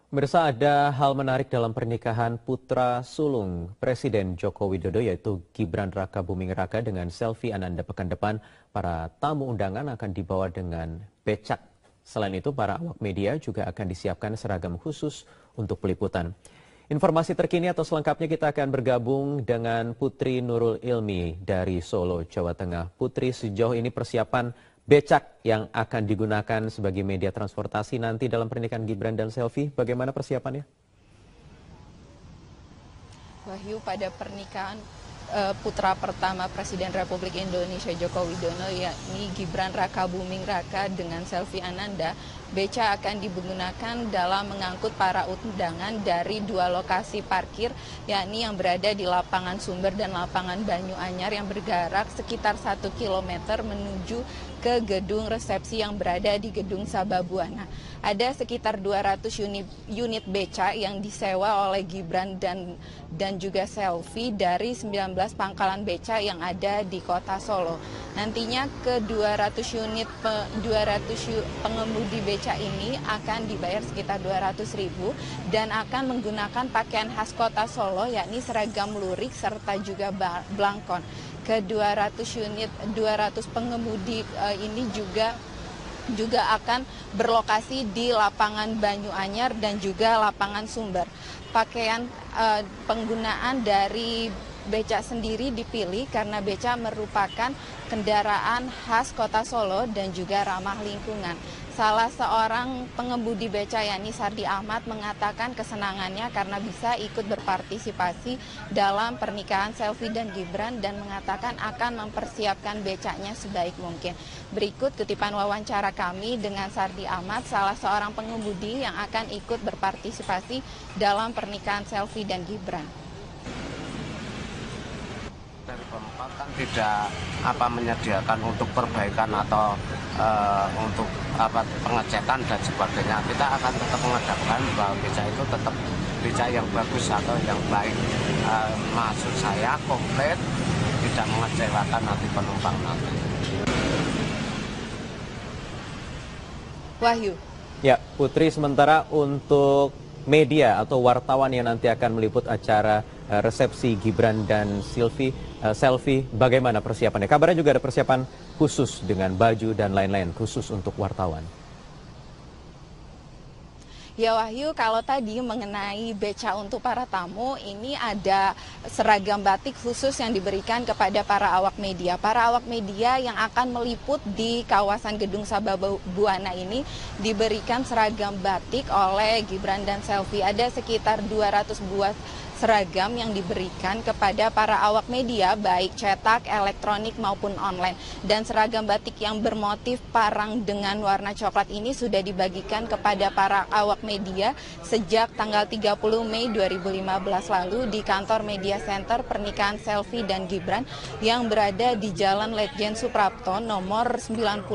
Pemirsa, ada hal menarik dalam pernikahan putra sulung Presiden Joko Widodo yaitu Gibran Rakabuming Raka dengan selfie Ananda pekan depan. Para tamu undangan akan dibawa dengan becak. Selain itu, para awak media juga akan disiapkan seragam khusus untuk peliputan. Informasi terkini atau selengkapnya kita akan bergabung dengan Putri Nurul Ilmi dari Solo, Jawa Tengah. Putri, sejauh ini persiapan becak yang akan digunakan sebagai media transportasi nanti dalam pernikahan Gibran dan selfie, bagaimana persiapannya? Wahyu, pada pernikahan putra pertama Presiden Republik Indonesia Joko Widodo yakni Gibran Rakabuming Raka dengan selfie Ananda, beca akan digunakan dalam mengangkut para undangan dari dua lokasi parkir, yakni yang berada di Lapangan Sumber dan Lapangan Banyu Anyar yang berjarak sekitar 1 km menuju ke gedung resepsi yang berada di Gedung Sababwana. Ada sekitar 200 unit beca yang disewa oleh Gibran dan juga selfie dari 19 pangkalan beca yang ada di kota Solo. Nantinya ke 200 pengemudi beca ini akan dibayar sekitar 200.000 dan akan menggunakan pakaian khas kota Solo yakni seragam lurik serta juga blangkon. Ke 200 pengemudi ini juga akan berlokasi di Lapangan Banyu Anyar dan juga Lapangan Sumber. Pakaian penggunaan dari beca sendiri dipilih karena beca merupakan kendaraan khas kota Solo dan juga ramah lingkungan. Salah seorang pengemudi beca yakni Sardi Ahmad mengatakan kesenangannya karena bisa ikut berpartisipasi dalam pernikahan selfie dan Gibran dan mengatakan akan mempersiapkan becanya sebaik mungkin. Berikut kutipan wawancara kami dengan Sardi Ahmad, salah seorang pengemudi yang akan ikut berpartisipasi dalam pernikahan selfie dan Gibran. Dari Pemkot kan tidak menyediakan untuk perbaikan atau untuk pengecekan dan sebagainya. Kita akan tetap mengadakan bahwa beca itu tetap beca yang bagus atau yang baik. Maksud saya komplit, tidak mengecewakan nanti penumpang nanti. Wahyu. Ya, Putri, sementara untuk media atau wartawan yang nanti akan meliput acara resepsi Gibran dan selfie, bagaimana persiapannya? Kabarnya juga ada persiapan khusus dengan baju dan lain-lain khusus untuk wartawan. Ya Wahyu, kalau tadi mengenai beca untuk para tamu, ini ada seragam batik khusus yang diberikan kepada para awak media. Para awak media yang akan meliput di kawasan Gedung Sababwana ini diberikan seragam batik oleh Gibran dan selfie. Ada sekitar 200 buah seragam yang diberikan kepada para awak media baik cetak, elektronik maupun online. Dan seragam batik yang bermotif parang dengan warna coklat ini sudah dibagikan kepada para awak media sejak tanggal 30 Mei 2015 lalu di kantor Media Center pernikahan selfie dan Gibran yang berada di Jalan Letjen Suprapto nomor 93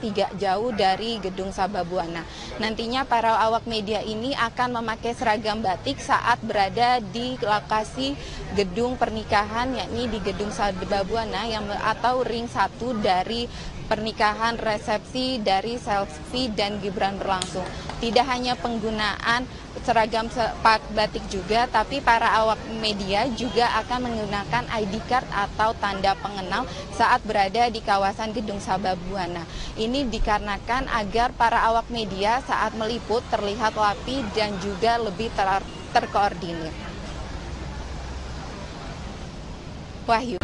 tidak jauh dari Gedung Sababwana. Nantinya para awak media ini akan memakai seragam batik saat berada di lokasi gedung pernikahan yakni di Gedung Sababwana atau ring 1 dari pernikahan resepsi dari selfie dan Gibran berlangsung. Tidak hanya penggunaan seragam batik juga, tapi para awak media juga akan menggunakan ID card atau tanda pengenal saat berada di kawasan Gedung Sababwana. Ini dikarenakan agar para awak media saat meliput terlihat rapi dan juga lebih terkoordinir. Wahyu.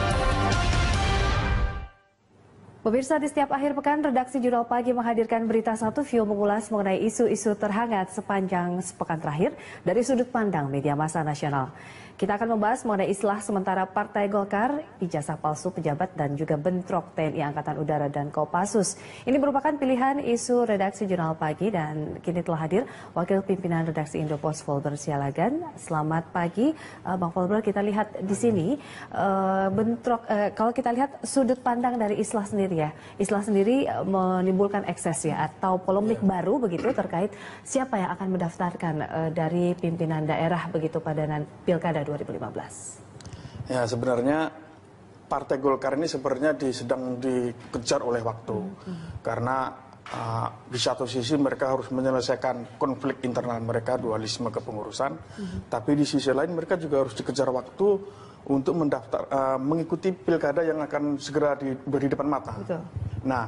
Pemirsa, di setiap akhir pekan, redaksi Jurnal Pagi menghadirkan berita satu view mengulas mengenai isu-isu terhangat sepanjang sepekan terakhir dari sudut pandang media massa nasional. Kita akan membahas mengenai istilah sementara Partai Golkar, ijazah palsu pejabat dan juga bentrok TNI Angkatan Udara dan Kopassus. Ini merupakan pilihan isu redaksi Jurnal Pagi dan kini telah hadir Wakil Pimpinan Redaksi Indopos Volber Sialagan. Selamat pagi, Bang Volber. Kita lihat di sini kalau kita lihat sudut pandang dari istilah sendiri ya. Istilah sendiri menimbulkan ekses ya atau polemik baru begitu terkait siapa yang akan mendaftarkan dari pimpinan daerah begitu pada Pilkada 2015. Ya, sebenarnya Partai Golkar ini sebenarnya sedang dikejar oleh waktu. Karena Di satu sisi mereka harus menyelesaikan konflik internal mereka, dualisme kepengurusan, tapi di sisi lain mereka juga harus dikejar waktu untuk mengikuti pilkada yang akan segera beri depan mata. Betul. Nah,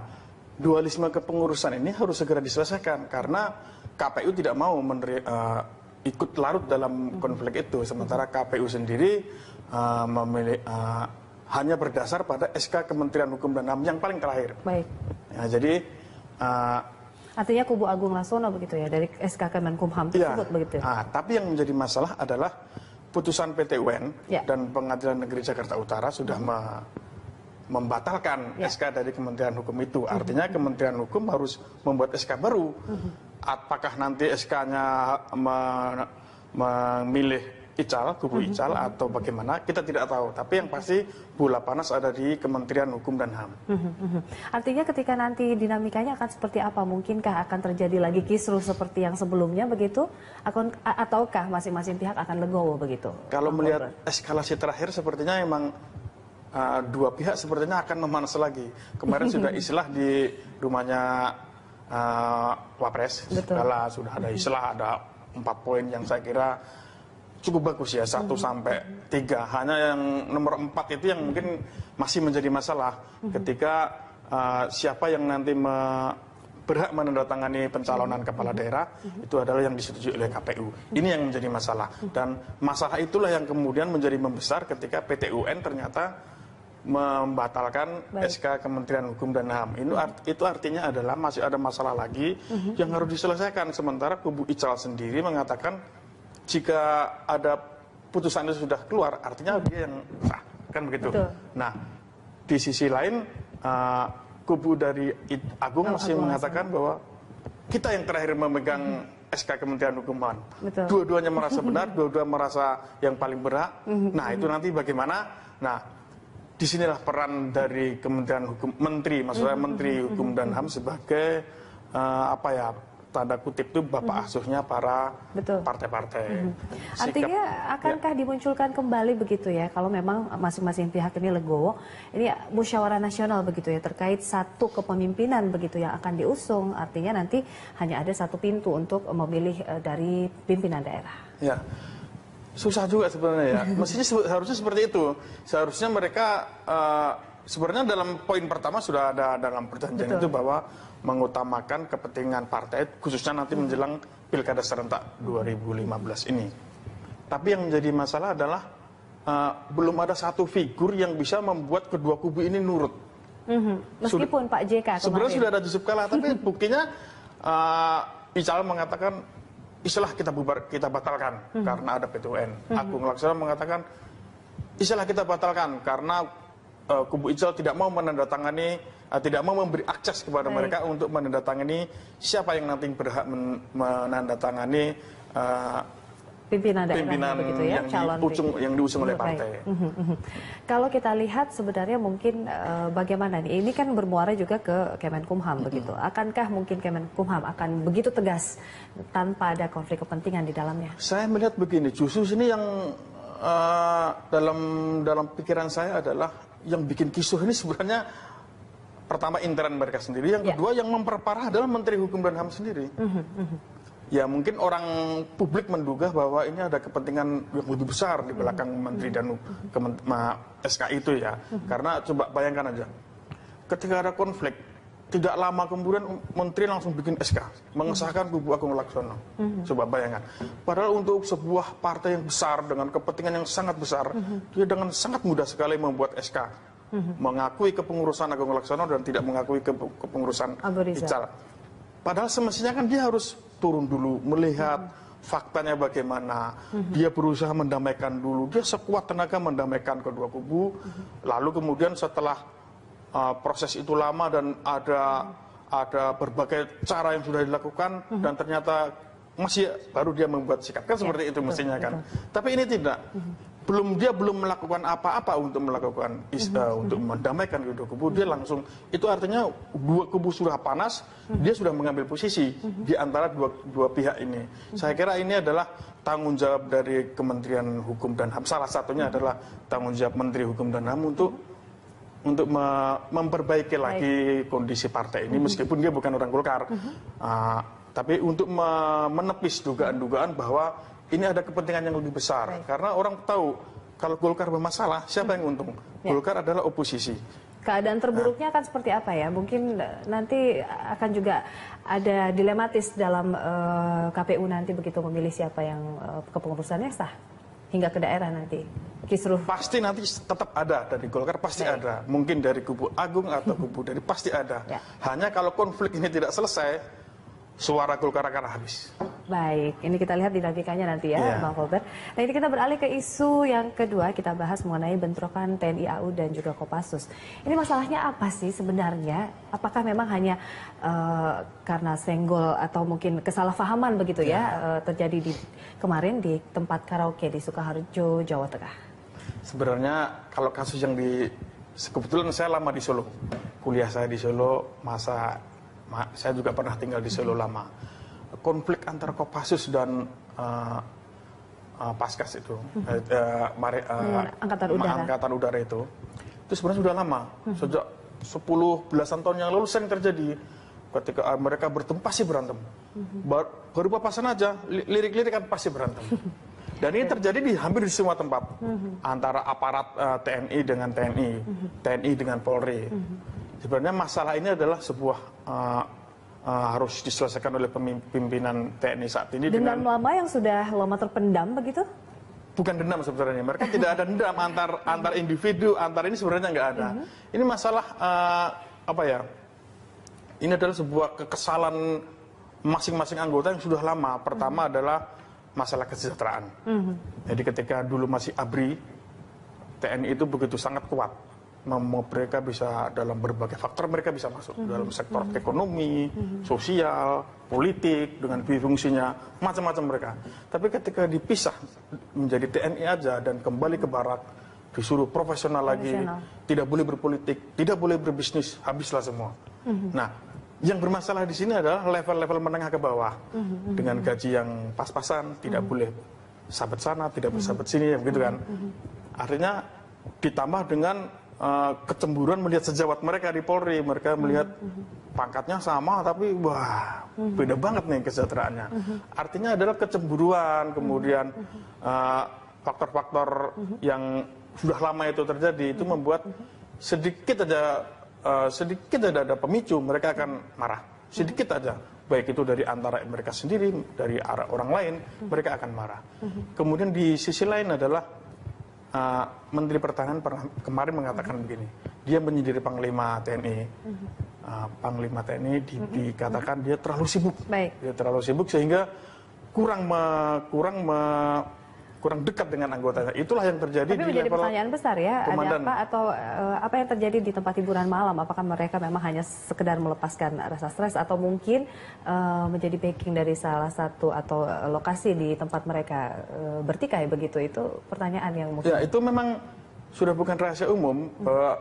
dualisme kepengurusan ini harus segera diselesaikan karena KPU tidak mau ikut larut dalam konflik itu, sementara KPU sendiri hanya berdasar pada SK Kementerian Hukum dan HAM yang paling terakhir. Baik. Ya, jadi artinya kubu Agung Laksono begitu ya, dari SK Kemenkumham tersebut begitu. Tapi yang menjadi masalah adalah putusan PT UN dan Pengadilan Negeri Jakarta Utara sudah membatalkan SK dari Kementerian Hukum itu. Artinya Kementerian Hukum harus membuat SK baru. Apakah nanti SK-nya memilih kubu Ical atau bagaimana, kita tidak tahu. Tapi yang pasti bola panas ada di Kementerian Hukum dan HAM. Artinya ketika nanti dinamikanya akan seperti apa? Mungkinkah akan terjadi lagi kisruh seperti yang sebelumnya begitu? Ataukah masing-masing pihak akan legowo begitu? Kalau melihat eskalasi terakhir sepertinya memang dua pihak sepertinya akan memanas lagi. Kemarin sudah islah di rumahnya Wapres. Kala sudah ada islah, ada 4 poin yang saya kira cukup bagus ya, 1 sampai 3. Hanya yang nomor 4 itu yang mungkin masih menjadi masalah ketika siapa yang nanti berhak menandatangani pencalonan kepala daerah itu adalah yang disetujui oleh KPU. Ini yang menjadi masalah, dan masalah itulah yang kemudian menjadi membesar ketika PT UN ternyata membatalkan SK Kementerian Hukum dan HAM. Itu artinya adalah masih ada masalah lagi yang harus diselesaikan. Sementara kubu Ical sendiri mengatakan jika ada putusan itu sudah keluar, artinya dia yang sah, kan begitu. Betul. Nah, di sisi lain kubu dari Agung masih mengatakan bahwa kita yang terakhir memegang SK Kementerian Hukum dan HAM. Dua-duanya merasa benar, dua-dua merasa yang paling berhak. Nah, itu nanti bagaimana? Nah, disinilah peran dari Kementerian Hukum, maksudnya Menteri Hukum dan HAM sebagai tanda kutip itu bapak asuhnya para partai-partai. Artinya akankah dimunculkan kembali begitu ya, kalau memang masing-masing pihak ini legowo, ini musyawarah nasional begitu ya, terkait satu kepemimpinan begitu yang akan diusung, artinya nanti hanya ada satu pintu untuk memilih dari pimpinan daerah. Ya, susah juga sebenarnya ya. Mestinya harusnya seperti itu. Seharusnya mereka sebenarnya dalam poin pertama sudah ada dalam perjanjian itu bahwa mengutamakan kepentingan partai, khususnya nanti menjelang Pilkada serentak 2015 ini. Tapi yang menjadi masalah adalah belum ada satu figur yang bisa membuat kedua kubu ini nurut. Meskipun Pak JK kemarin. Sebenarnya sudah ada Yusuf Kala, tapi buktinya Ical mengatakan istilah kita batalkan karena ada PT UN. Agung Laksono mengatakan istilah kita batalkan karena kubu Ical tidak mau menandatangani, tidak mau memberi akses kepada mereka untuk menandatangani siapa yang nanti berhak menandatangani pimpinan daerah begitu ya, yang diusung oleh partai. Kalau kita lihat sebenarnya mungkin bagaimana nih, ini kan bermuara juga ke Kemenkumham begitu. Akankah mungkin Kemenkumham akan begitu tegas tanpa ada konflik kepentingan di dalamnya? Saya melihat begini, justru sini yang dalam pikiran saya adalah yang bikin kisruh ini sebenarnya pertama intern mereka sendiri, yang kedua yang memperparah adalah Menteri Hukum dan HAM sendiri. Ya mungkin orang publik menduga bahwa ini ada kepentingan yang lebih besar di belakang Menteri dan SK itu ya. Karena coba bayangkan aja, ketika ada konflik, tidak lama kemudian Menteri langsung bikin SK, mengesahkan kubu Agung Laksono. Coba bayangkan. Padahal untuk sebuah partai yang besar dengan kepentingan yang sangat besar, dia dengan sangat mudah sekali membuat SK. Mengakui kepengurusan Agung Laksono dan tidak mengakui kepengurusan Ical. Padahal semestinya kan dia harus turun dulu, melihat faktanya bagaimana. Dia berusaha mendamaikan dulu, dia sekuat tenaga mendamaikan kedua kubu. Lalu kemudian setelah proses itu lama dan ada berbagai cara yang sudah dilakukan dan ternyata masih baru dia membuat sikap, kan seperti itu mestinya kan. Tapi ini tidak. Dia belum melakukan apa-apa untuk melakukan untuk mendamaikan kedua kubu, dia langsung, itu artinya dua kubu sudah panas, dia sudah mengambil posisi di antara dua pihak ini. Saya kira ini adalah tanggung jawab dari Kementerian Hukum dan HAM. Salah satunya adalah tanggung jawab Menteri Hukum dan HAM untuk memperbaiki lagi kondisi partai ini, meskipun dia bukan orang Golkar. Tapi untuk menepis dugaan-dugaan bahwa ini ada kepentingan yang lebih besar. Karena orang tahu kalau Golkar bermasalah, siapa yang untung? Golkar adalah oposisi. Keadaan terburuknya akan seperti apa ya? Mungkin nanti akan juga ada dilematis dalam KPU nanti begitu memilih siapa yang kepengurusannya sah hingga ke daerah nanti. Kisruh. Pasti nanti tetap ada dari Golkar, pasti ada. Mungkin dari kubu Agung atau kubu dari pasti ada. Hanya kalau konflik ini tidak selesai, suara Golkar akan habis. Baik, ini kita lihat dinamikanya nanti ya, Bang Volbert. Nah ini kita beralih ke isu yang kedua, kita bahas mengenai bentrokan TNI AU dan juga Kopassus. Ini masalahnya apa sih sebenarnya? Apakah memang hanya karena senggol atau mungkin kesalahpahaman begitu ya terjadi kemarin di tempat karaoke di Sukoharjo, Jawa Tengah? Sebenarnya kalau kasus yang kebetulan saya lama di Solo, kuliah saya di Solo, saya juga pernah tinggal di Solo lama. Konflik antara Kopassus dan Paskas itu, Angkatan Udara itu sebenarnya sudah lama, sejak 10 belasan tahun yang lalu sering terjadi. Ketika mereka bertemu pasti berantem, baru papasan aja, lirik-lirik kan pasti berantem. Dan ini terjadi hampir di semua tempat, antara aparat TNI dengan TNI dengan Polri. Sebenarnya masalah ini adalah sebuah harus diselesaikan oleh pimpinan TNI saat ini. Dendam lama yang sudah lama terpendam begitu? Bukan dendam sebenarnya, mereka tidak ada dendam antar individu, antar ini sebenarnya nggak ada. Ini masalah apa ya? Ini adalah sebuah kekesalan masing-masing anggota yang sudah lama. Pertama adalah masalah kesejahteraan. Jadi ketika dulu masih ABRI, TNI itu begitu sangat kuat. Mereka bisa dalam berbagai faktor mereka bisa masuk dalam sektor ekonomi, sosial, politik dengan fungsinya macam-macam mereka. Tapi ketika dipisah menjadi TNI aja dan kembali ke barak, disuruh profesional lagi, tidak boleh berpolitik, tidak boleh berbisnis, habislah semua. Nah, yang bermasalah di sini adalah level-level menengah ke bawah dengan gaji yang pas-pasan, tidak boleh sahabat sana, tidak bersahabat sini, begitu kan? Artinya ditambah dengan kecemburuan melihat sejawat mereka di Polri, mereka melihat pangkatnya sama tapi wah beda banget nih kesejahteraannya. Artinya adalah kecemburuan, kemudian faktor-faktor yang sudah lama itu terjadi itu membuat sedikit aja ada pemicu mereka akan marah, sedikit aja, baik itu dari antara mereka sendiri, dari arah orang lain, mereka akan marah. Kemudian di sisi lain adalah Menteri Pertahanan kemarin mengatakan begini, dia menyendiri Panglima TNI. Panglima TNI dikatakan dia terlalu sibuk. Dia terlalu sibuk sehingga kurang dekat dengan anggotanya. Itulah yang terjadi. Tapi menjadi pertanyaan besar ya, ada apa atau apa yang terjadi di tempat hiburan malam? Apakah mereka memang hanya sekedar melepaskan rasa stres atau mungkin menjadi backing dari salah satu atau lokasi di tempat mereka bertikai begitu? Itu pertanyaan yang mungkin. Ya, itu memang sudah bukan rahasia umum bahwa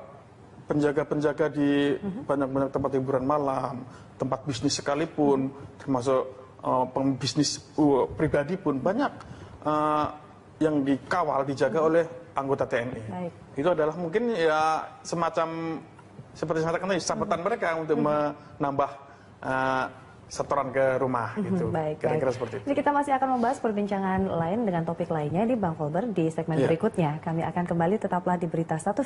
penjaga-penjaga di banyak-banyak tempat hiburan malam, tempat bisnis sekalipun, termasuk pembisnis pribadi pun banyak yang dikawal, dijaga oleh anggota TNI. Itu adalah mungkin ya semacam seperti saya katakan tadi, sabetan mereka untuk menambah setoran ke rumah gitu. Kira-kira seperti itu. Jadi kita masih akan membahas perbincangan lain dengan topik lainnya di Bang Volbert di segmen berikutnya. Kami akan kembali, tetaplah di Berita 1.